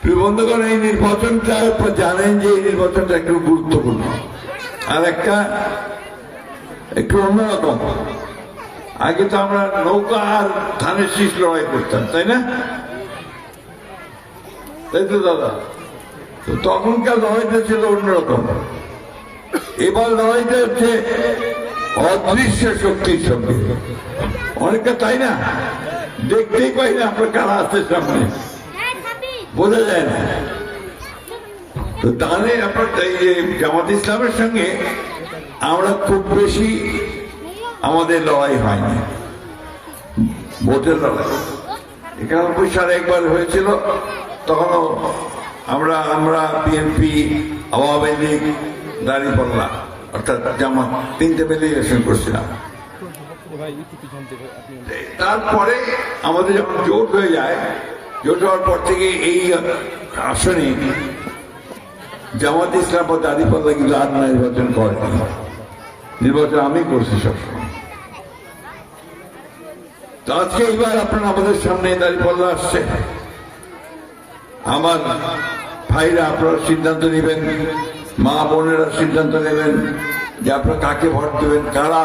বন্ধুগণ, এই নির্বাচনটা জানেন যে এই নির্বাচনটা একটু গুরুত্বপূর্ণ আর একটা একটু অন্যরকম। আগে তো আমরা নৌকা আর ধানের শীষ লড়াই করতাম, তাই না? তাই তো দাদা? তো তখনকার লড়াইটা ছিল অন্যরকম। এবার লড়াইটা হচ্ছে অদৃশ্য শক্তির সঙ্গে। অনেকটা তাই না? দেখতেই পাই না আপনার কারা আছে সামনে, বোঝা যায় না। তো তাহলে আপনার জামাত ইসলামের সঙ্গে আমরা খুব বেশি আমাদের লড়াই হয়নি, ভোটের লড়াই। 91 সালে একবার হয়েছিল, তখনও আমরা বিএনপি, আওয়ামী লীগ, দাঁড়িপাল্লা অর্থাৎ জামাত তিনটে মিলে ইলেকশন করছিলাম। তারপরে আমাদের যখন জোট হয়ে যায়, জোট হওয়ার পর থেকে এই আসনে জামাত ইসলাম বা দাঁড়িপাল্লা কিন্তু আর নির্বাচন করেনি। নির্বাচন আমি করছি সবসময়। তো আজকে এইবার আপনারা আমাদের সামনে দাঁড়িপাল্লা আসছে। আমার ভাইরা আপনারা সিদ্ধান্ত নেবেন, মা বোনেরা সিদ্ধান্ত নেবেন যে আপনারা কাকে ভোট দেবেন, কারা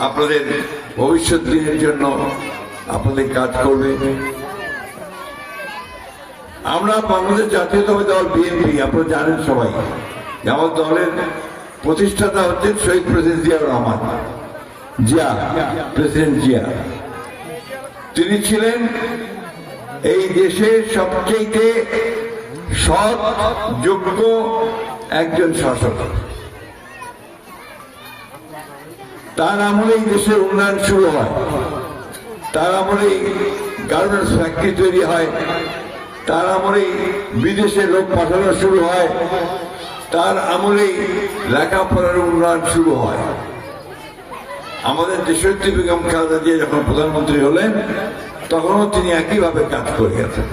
আপনাদের ভবিষ্যৎ দিনের জন্য আপনাদের কাজ করবে। আমরা বাংলাদেশ জাতীয়তাবাদী দল বিএনপি, আপনারা জানেন সবাই, আমার দলের প্রতিষ্ঠাতা হচ্ছেন শহীদ প্রেসিডেন্ট জিয়াউর রহমান, প্রেসিডেন্ট জিয়া। তিনি ছিলেন এই দেশের সবচেয়ে সৎ, যোগ্য একজন শাসক। তার আমলে এই দেশের উন্নয়ন শুরু হয়, তার আমলে গার্মেন্টস ফ্যাক্টরি তৈরি হয়, তার আমলে বিদেশে লোক পাঠানো শুরু হয়, তার আমলে লেখাপড়ার উন্নয়ন শুরু হয়। আমাদের দেশনেত্রী বেগম খালেদা জিয়া যখন প্রধানমন্ত্রী হলেন, তখনও তিনি একইভাবে কাজ করে গেছেন।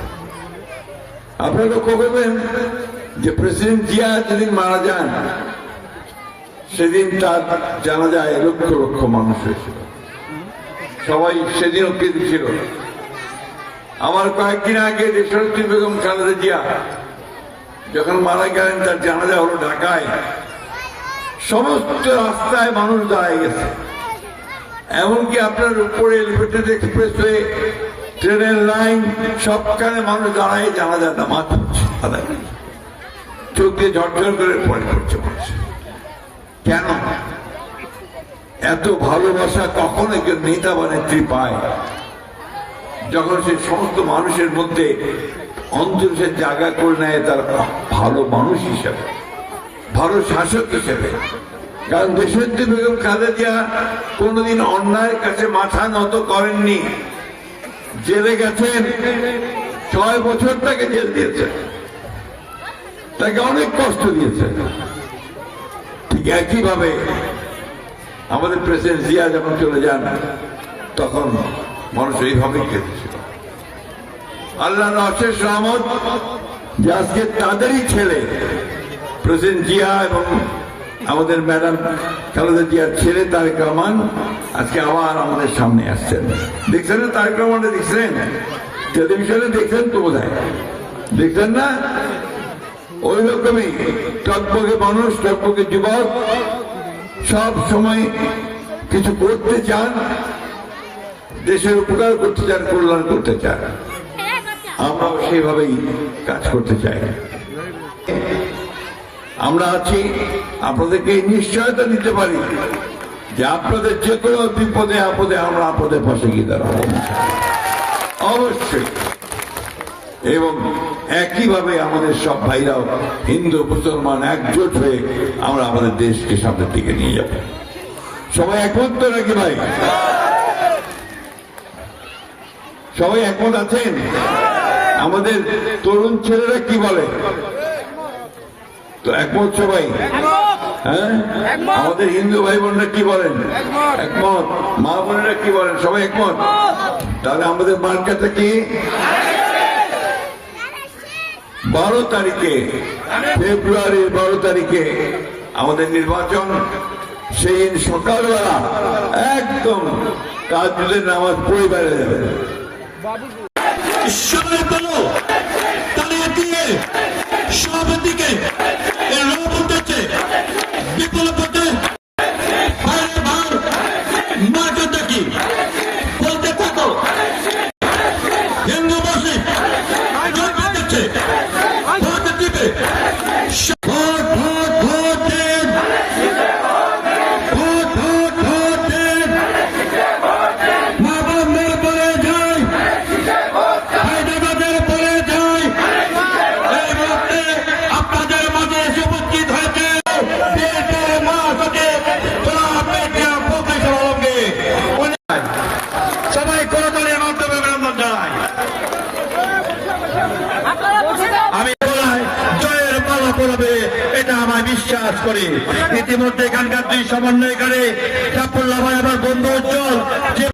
আপনারা লক্ষ্য করবেন যে প্রেসিডেন্ট জিয়া যেদিন মারা যান, সেদিন তার জানাজায় লক্ষ লক্ষ মানুষ হয়েছিল। সবাই সেদিনও কেঁদেছিল। আমার কয়েকদিন আগে দেশনেত্রী বেগম খালেদা জিয়া যখন মারা গেলেন, তার জানাজা হলো ঢাকায়। সমস্ত রাস্তায় মানুষ দাঁড়ায় গেছে, এমনকি আপনার উপরে এলিভেটেড এক্সপ্রেসওয়ে, ট্রেনের লাইন, সবখানে মানুষ দাঁড়ায় জানাজার নামাজ পড়ছে, আদায় চোখ দিয়ে ঝরঝর করে পড়ে পড়ছে। কেন এত ভালোবাসা কখন একজন নেতা বা নেত্রী পায়? যখন সে সমস্ত মানুষের মধ্যে অন্তরে জায়গা করে নেয় তার ভালো মানুষ হিসেবে, ভালো শাসক হিসেবে। কারণ দেশনেত্রী বেগম খালেদা জিয়া কোনদিন অন্যায়ের কাছে মাথা নত করেননি। জেলে গেছেন, 6 বছর তাকে জেল দিয়েছে, তাকে অনেক কষ্ট দিয়েছে। ঠিক একইভাবে আমাদের প্রেসিডেন্ট জিয়া যখন চলে যান, তখন মানুষ এইভাবে কেঁদেছিল। আল্লাহর অশেষ রহমত যে আজকে তাদেরই ছেলে প্রেসিডেন্ট জিয়া এবং আমাদের ম্যাডাম খালেদা জিয়ার ছেলে তারেক রহমান আজকে আবার আমাদের সামনে আসছেন। দেখছেন না তারেক রহমানকে? দেখছেন টেলিভিশনে? দেখছেন তো বোধহয়, দেখছেন না? ওই রকমই টকবকে মানুষ, টকবকে যুবক, সব সময় কিছু করতে চান, দেশের উপকার করতে চান, কল্যাণ করতে চান। আমরাও সেইভাবেই কাজ করতে চাই। আমরা আছি, আপনাদেরকে নিশ্চয়তা দিতে পারি যে আপনাদের যে কোনো বিপদে আপদে আমরা আপনাদের পাশে গিয়ে দাঁড়াবো অবশ্যই। এবং একইভাবে আমাদের সব ভাইরাও, হিন্দু মুসলমান একজোট হয়ে আমরা আমাদের দেশকে সামনের দিকে নিয়ে যাব। সবাই একমত তো নাকি ভাই? সবাই একমত আছেন? আমাদের তরুণ ছেলেরা কি বলে? তো একমত সবাই? হ্যাঁ, আমাদের হিন্দু ভাই বোনরা কি বলেন? একমত। মা বোনেরা কি বলেন? সবাই একমত। তাহলে আমাদের মার্কাটা কি? 12 তারিখে, ফেব্রুয়ারির 12 তারিখে আমাদের নির্বাচন। সেই সকালবেলা একদম তাহাজ্জুদের নামাজ পড়ে বেড়ে যাবে। সফল হবে, এটা আমার বিশ্বাস করি। ইতিমধ্যে এখানকার দুই সমন্বয়কারী সাফল্য ভাই আমার বন্ধু উজ্জ্বল যে